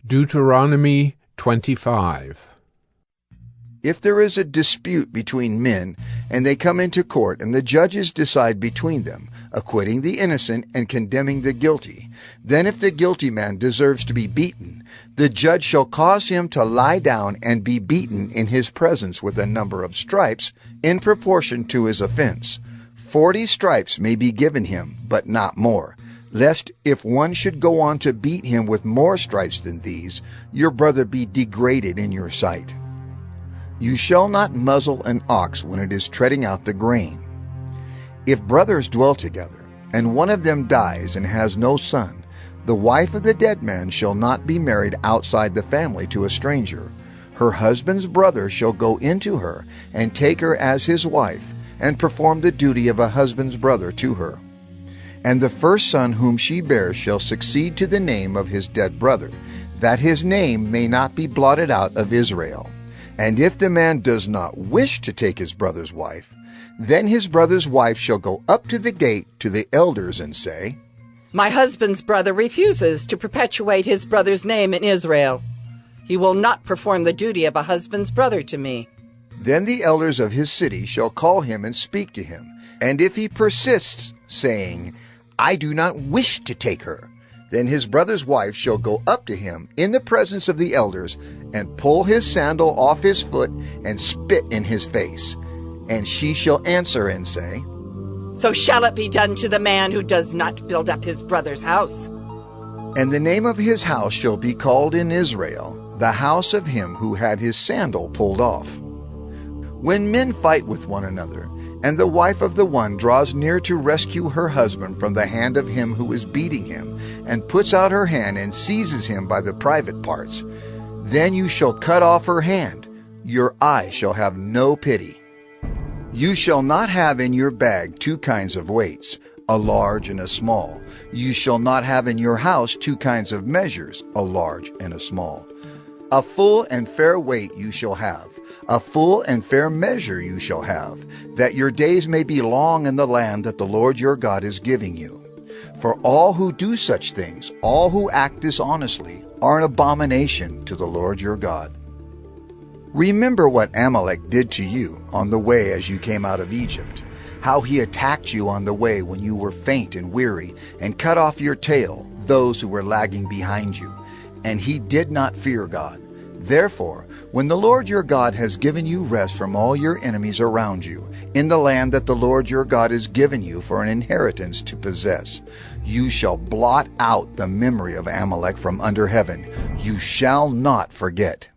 Deuteronomy 25. If there is a dispute between men, and they come into court, and the judges decide between them, acquitting the innocent and condemning the guilty, then if the guilty man deserves to be beaten, the judge shall cause him to lie down and be beaten in his presence with a number of stripes in proportion to his offense. 40 stripes may be given him, but not more, lest if one should go on to beat him with more stripes than these, your brother be degraded in your sight. You shall not muzzle an ox when it is treading out the grain. If brothers dwell together, and one of them dies and has no son, the wife of the dead man shall not be married outside the family to a stranger. Her husband's brother shall go into her and take her as his wife, and perform the duty of a husband's brother to her. And the first son whom she bears shall succeed to the name of his dead brother, that his name may not be blotted out of Israel. And if the man does not wish to take his brother's wife, then his brother's wife shall go up to the gate to the elders and say, My husband's brother refuses to perpetuate his brother's name in Israel. He will not perform the duty of a husband's brother to me. Then the elders of his city shall call him and speak to him. And if he persists, saying, I do not wish to take her, then his brother's wife shall go up to him in the presence of the elders, and pull his sandal off his foot, and spit in his face. And she shall answer and say, So shall it be done to the man who does not build up his brother's house. And the name of his house shall be called in Israel, the house of him who had his sandal pulled off. When men fight with one another, and the wife of the one draws near to rescue her husband from the hand of him who is beating him, and puts out her hand and seizes him by the private parts, then you shall cut off her hand. Your eye shall have no pity. You shall not have in your bag 2 kinds of weights, a large and a small. You shall not have in your house 2 kinds of measures, a large and a small. A full and fair weight you shall have. A full and fair measure you shall have, that your days may be long in the land that the Lord your God is giving you. For all who do such things, all who act dishonestly, are an abomination to the Lord your God. Remember what Amalek did to you on the way as you came out of Egypt, how he attacked you on the way when you were faint and weary, and cut off your tail, those who were lagging behind you. And he did not fear God. Therefore, when the Lord your God has given you rest from all your enemies around you, in the land that the Lord your God has given you for an inheritance to possess, you shall blot out the memory of Amalek from under heaven. You shall not forget.